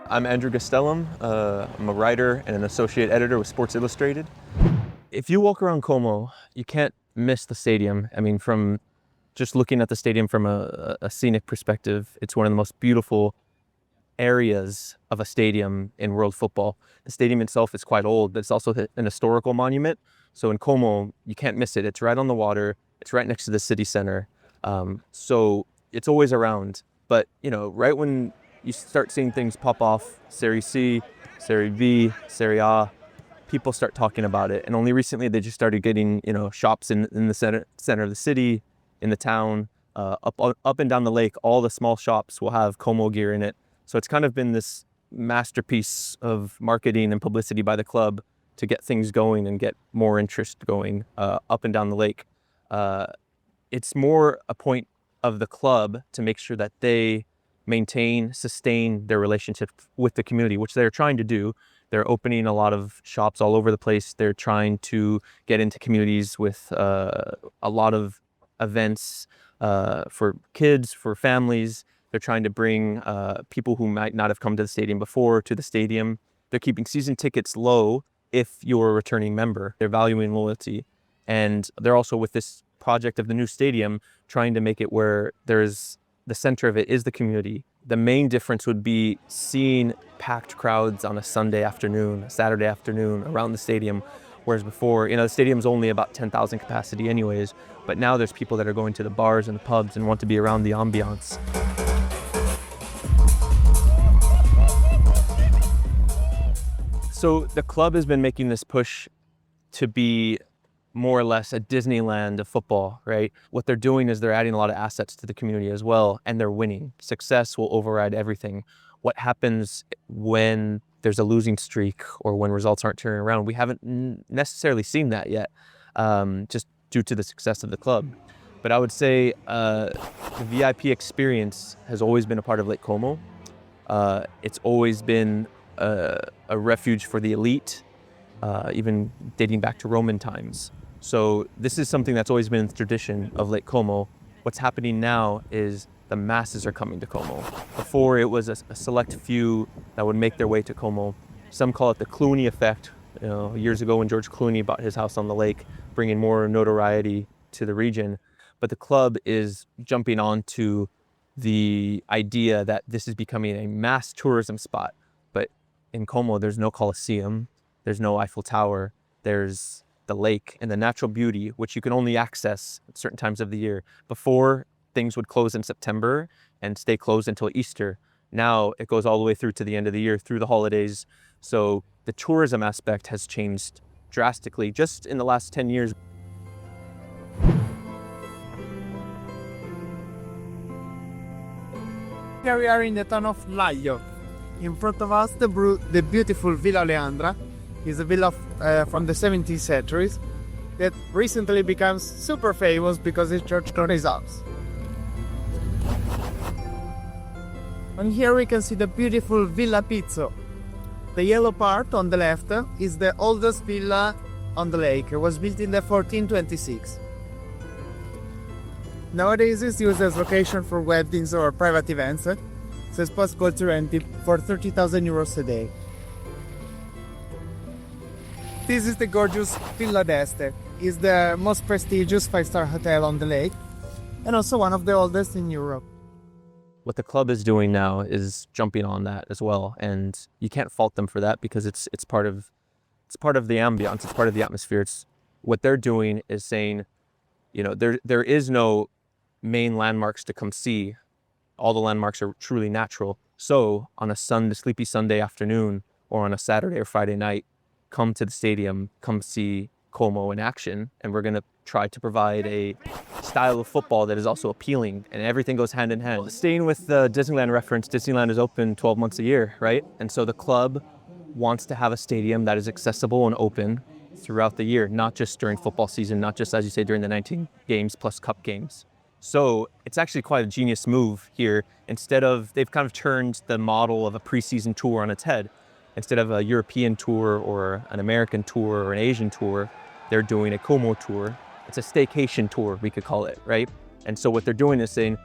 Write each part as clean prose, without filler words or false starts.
I'm Andrew Gastelum. I'm a writer and an associate editor with Sports Illustrated. If you walk around Como, you can't miss the stadium. I mean, from just looking at the stadium from a scenic perspective, it's one of the most beautiful areas of a stadium in world football. The stadium itself is quite old, but it's also an historical monument. So in Como, you can't miss it. It's right on the water. It's right next to the city center. So it's always around. But, you know, right when you start seeing things pop off, Serie C, Serie B, Serie A, people start talking about it. And only recently they just started getting, you know, shops in the center of the city, in the town, up and down the lake. All the small shops will have Como gear in it. So it's kind of been this masterpiece of marketing and publicity by the club to get things going and get more interest going up and down the lake. It's more a point of the club to make sure that they maintain, sustain their relationship with the community, which they're trying to do. They're opening a lot of shops all over the place. They're trying to get into communities with a lot of events for kids, for families. They're trying to bring people who might not have come to the stadium before to the stadium. They're keeping season tickets low if you're a returning member. They're valuing loyalty. And they're also, with this project of the new stadium, trying to make it where there's the center of it is the community. The main difference would be seeing packed crowds on a Sunday afternoon, a Saturday afternoon around the stadium. Whereas before, you know, the stadium's only about 10,000 capacity anyways, but now there's people that are going to the bars and the pubs and want to be around the ambiance. So the club has been making this push to be more or less a Disneyland of football, right? What they're doing is they're adding a lot of assets to the community as well, and they're winning. Success will override everything. What happens when there's a losing streak or when results aren't turning around? We haven't necessarily seen that yet, just due to the success of the club. But I would say the VIP experience has always been a part of Lake Como. It's always been a refuge for the elite, even dating back to Roman times. So this is something that's always been in the tradition of Lake Como. What's happening now is the masses are coming to Como. Before, it was a select few that would make their way to Como. Some call it the Clooney effect. You know, years ago when George Clooney bought his house on the lake, bringing more notoriety to the region. But the club is jumping onto the idea that this is becoming a mass tourism spot. But in Como, there's no Colosseum, there's no Eiffel Tower, there's the lake and the natural beauty, which you can only access at certain times of the year. Before, things would close in September and stay closed until Easter. Now it goes all the way through to the end of the year, through the holidays. So the tourism aspect has changed drastically just in the last 10 years. Here we are in the town of Laio. In front of us, the beautiful Villa Leandra is a villa from the 17th century that recently becomes super famous because it's George Clooney's house. And here we can see the beautiful Villa Pizzo. The yellow part on the left is the oldest villa on the lake. It was built in the 1426. Nowadays it's used as location for weddings or private events, so it's possible to rent it for 30,000 euros a day. This is the gorgeous Villa d'Este. It's the most prestigious 5-star hotel on the lake and also one of the oldest in Europe. What the club is doing now is jumping on that as well, and you can't fault them for that because it's part of the ambiance, it's part of the atmosphere. What they're doing is saying, you know, there is no main landmarks to come see. All the landmarks are truly natural. So on a sleepy Sunday afternoon or on a Saturday or Friday night, come to the stadium, come see Como in action, and we're going to try to provide a style of football that is also appealing, and everything goes hand in hand. Staying with the Disneyland reference, Disneyland is open 12 months a year, right? And so the club wants to have a stadium that is accessible and open throughout the year, not just during football season, not just, as you say, during the 19 games plus cup games. So it's actually quite a genius move here. They've kind of turned the model of a preseason tour on its head. Instead of a European tour or an American tour or an Asian tour, they're doing a Como tour. It's a staycation tour, we could call it, right? And so what they're doing is saying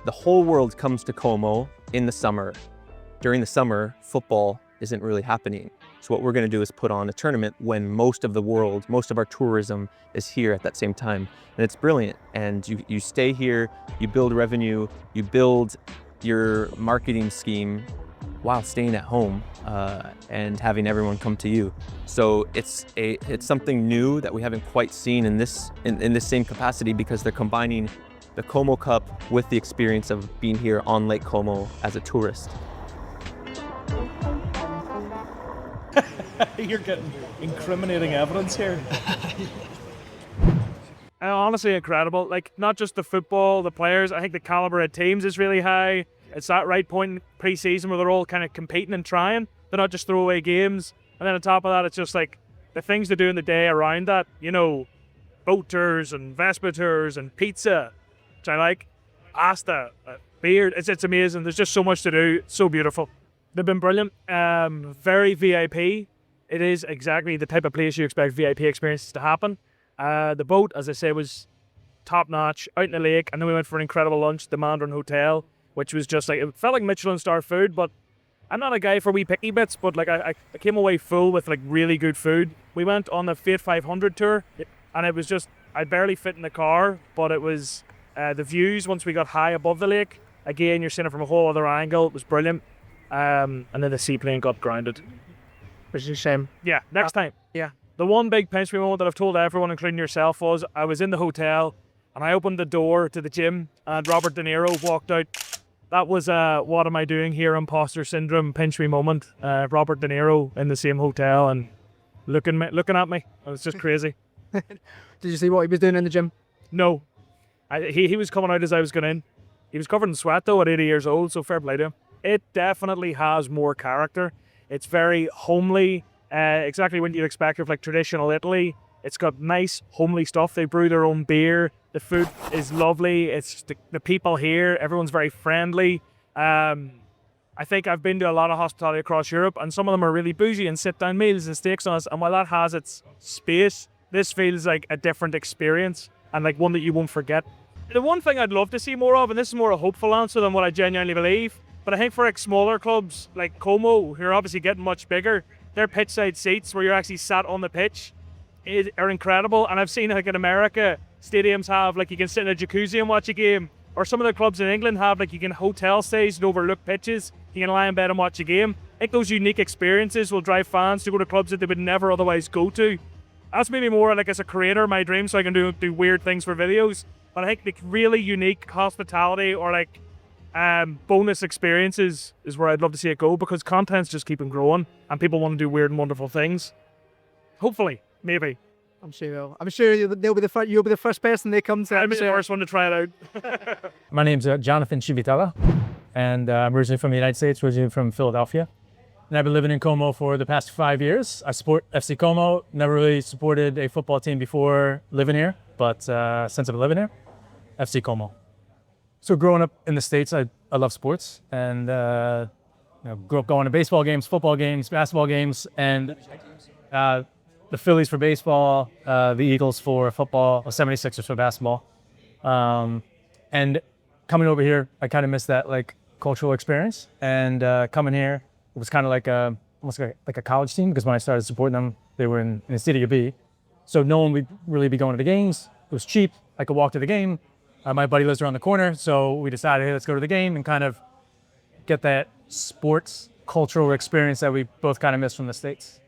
the whole world comes to Como in the summer during the summer, football isn't really happening. So what we're going to do is put on a tournament when most of the world, most of our tourism is here at that same time. And it's brilliant. And you stay here, you build revenue, you build your marketing scheme while staying at home and having everyone come to you. So it's something new that we haven't quite seen in this same capacity, because they're combining the Como Cup with the experience of being here on Lake Como as a tourist. You're getting incriminating evidence here. Honestly, incredible. Like, not just the football, the players. I think the caliber of teams is really high. It's that right point in pre-season where they're all kind of competing and trying. They're not just throwaway games. And then on top of that, it's just like the things they do in the day around that. You know, boat tours and Vespa tours and pizza, which I like. Pasta, beer. It's amazing. There's just so much to do. It's so beautiful. They've been brilliant. Very VIP. It is exactly the type of place you expect VIP experiences to happen. The boat, as I say, was top notch out in the lake, and then we went for an incredible lunch at the Mandarin Hotel, which was just like, it felt like Michelin star food. But I'm not a guy for wee picky bits, but like I came away full with like really good food. We went on the Fate 500 tour, and it was just, I barely fit in the car, but it was the views once we got high above the lake. Again, you're seeing it from a whole other angle. It was brilliant. And then the seaplane got grounded. Which is a shame. Yeah, next time. Yeah. The one big pinch me moment that I've told everyone, including yourself, was I was in the hotel and I opened the door to the gym and Robert De Niro walked out. That was what am I doing here, imposter syndrome, pinch me moment. Robert De Niro in the same hotel and looking at me. It was just crazy. Did you see what he was doing in the gym? No. He was coming out as I was going in. He was covered in sweat though at 80 years old, so fair play to him. It definitely has more character. It's very homely, exactly what you'd expect of like traditional Italy. It's got nice homely stuff. They brew their own beer. The food is lovely. It's the people here. Everyone's very friendly. I think I've been to a lot of hospitality across Europe, and some of them are really bougie and sit-down meals and steaks on us. And while that has its space, this feels like a different experience and like one that you won't forget. The one thing I'd love to see more of, and this is more a hopeful answer than what I genuinely believe, but I think for like smaller clubs like Como, who are obviously getting much bigger, their pitch side seats where you're actually sat on the pitch are incredible. And I've seen like in America, stadiums have like you can sit in a jacuzzi and watch a game, or some of the clubs in England have like you can hotel stays and overlook pitches. You can lie in bed and watch a game. I think those unique experiences will drive fans to go to clubs that they would never otherwise go to. That's maybe more like as a creator, my dream, so I can do weird things for videos. But I think the really unique hospitality or like bonus experiences is where I'd love to see it go, because content's just keeping growing and people want to do weird and wonderful things. Hopefully, maybe. I'm sure you will. I'm sure you'll be the first person they come to. I'll be the first one to try it out. My name's Jonathan Civitella, and I'm originally from the United States, originally from Philadelphia. And I've been living in Como for the past 5 years. I support FC Como. Never really supported a football team before living here, but since I've been living here, FC Como. So growing up in the States, I love sports, and grew up going to baseball games, football games, basketball games, and the Phillies for baseball, the Eagles for football, the 76ers for basketball. And coming over here, I kind of missed that like cultural experience. And coming here, it was kind of like almost like a college team, because when I started supporting them, they were in the Stadio B. So no one would really be going to the games. It was cheap. I could walk to the game. My buddy lives around the corner, so we decided, hey, let's go to the game and kind of get that sports cultural experience that we both kind of missed from the States.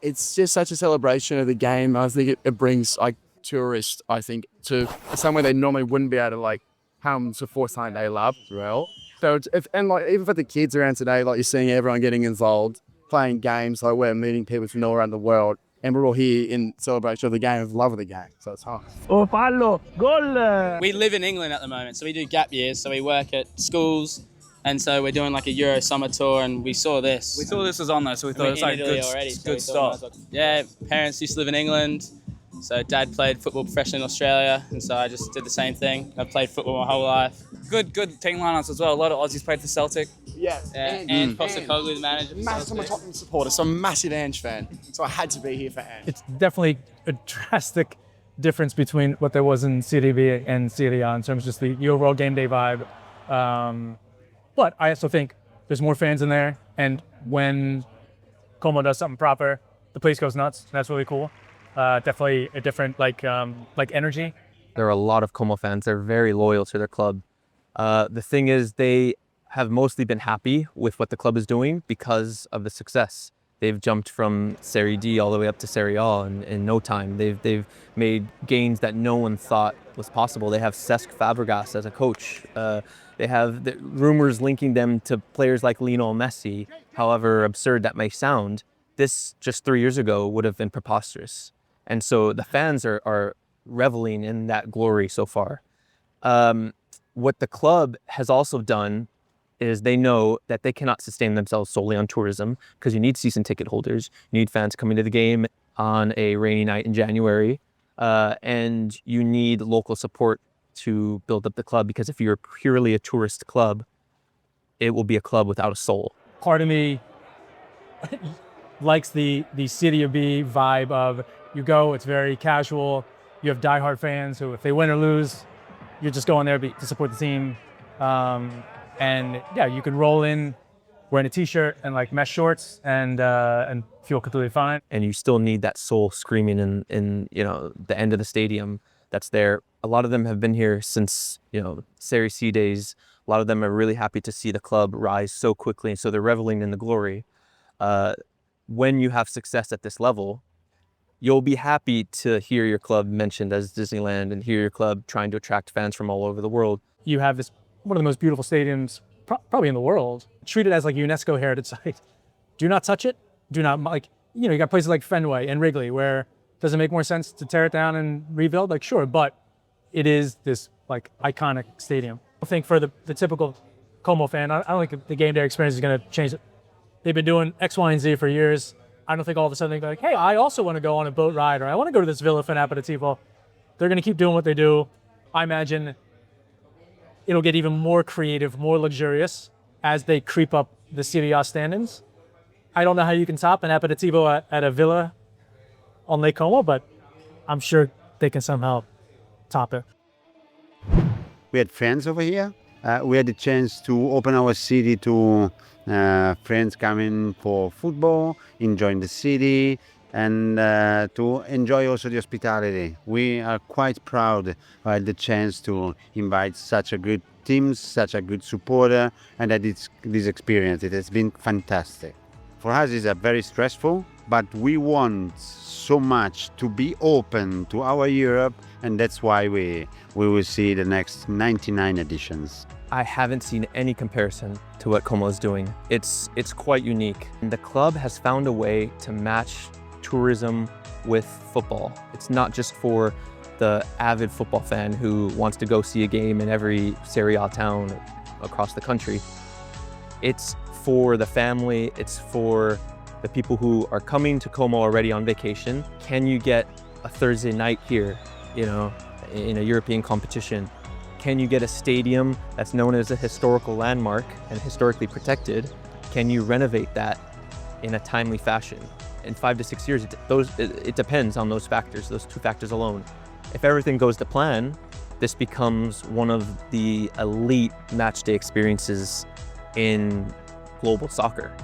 It's just such a celebration of the game. I think it brings like tourists, I think, to somewhere they normally wouldn't be able to like come to for something they love as well. So and like even for the kids around today, like you're seeing everyone getting involved, playing games, like we're meeting people from all around the world. And we're all here in celebration of the game, of love of the game. So it's hard. Oh, fallo, goal! We live in England at the moment, so we do gap years. So we work at schools, and so we're doing like a Euro summer tour, and we saw this. We saw this was on there, so we thought it was like good stuff. Yeah, parents used to live in England, so dad played football professionally in Australia, and so I just did the same thing. I've played football my whole life. Good team lineups as well. A lot of Aussies played for Celtic. Yes. And Postecoglou, the manager. I'm a Tottenham supporter, so I'm a massive Ange fan. So I had to be here for Ange. It's definitely a drastic difference between what there was in Serie B and Serie A in terms of just the overall game day vibe. But I also think there's more fans in there, and when Como does something proper, the place goes nuts. That's really cool. Definitely a different like energy. There are a lot of Como fans. They're very loyal to their club. The thing is, they have mostly been happy with what the club is doing because of the success. They've jumped from Serie D all the way up to Serie A in no time. They've made gains that no one thought was possible. They have Cesc Fabregas as a coach. They have the rumors linking them to players like Lionel Messi. However absurd that may sound, this just 3 years ago would have been preposterous. And so the fans are reveling in that glory so far. What the club has also done is they know that they cannot sustain themselves solely on tourism, because you need season ticket holders, you need fans coming to the game on a rainy night in January, and you need local support to build up the club, because if you're purely a tourist club, it will be a club without a soul. Part of me likes the Serie B vibe of you go, it's very casual, you have diehard fans who, if they win or lose, you're just going there to support the team. And yeah, you can roll in wearing a t-shirt and like mesh shorts and feel completely fine. And you still need that soul screaming in the end of the stadium that's there. A lot of them have been here since Serie C days. A lot of them are really happy to see the club rise so quickly, and so they're reveling in the glory. When you have success at this level, you'll be happy to hear your club mentioned as Disneyland and hear your club trying to attract fans from all over the world. You have this one of the most beautiful stadiums probably in the world. Treat it as like a UNESCO heritage site. Do not touch it. Do not you got places like Fenway and Wrigley where does it make more sense to tear it down and rebuild? Like sure, but it is this like iconic stadium. I think for the typical Como fan, I don't think the game day experience is going to change it. They've been doing X, Y, and Z for years. I don't think all of a sudden they're like, hey, I also want to go on a boat ride, or I want to go to this villa for an aperitivo. They're going to keep doing what they do. I imagine it'll get even more creative, more luxurious as they creep up the Serie A standings. I don't know how you can top an aperitivo at a villa on Lake Como, but I'm sure they can somehow top it. We had friends over here. We had the chance to open our city to friends coming for football, enjoying the city, and to enjoy also the hospitality. We are quite proud to have the chance to invite such a good team, such a good supporter, and that this experience. It has been fantastic. For us, it's very stressful, but we want so much to be open to our Europe, and that's why we will see the next 99 editions. I haven't seen any comparison to what Como is doing. It's quite unique. And the club has found a way to match tourism with football. It's not just for the avid football fan who wants to go see a game in every Serie A town across the country. It's for the family, it's for the people who are coming to Como already on vacation. Can you get a Thursday night here, in a European competition? Can you get a stadium that's known as a historical landmark and historically protected? Can you renovate that in a timely fashion? In 5 to 6 years, it depends on those factors, those two factors alone. If everything goes to plan, this becomes one of the elite matchday experiences in global soccer.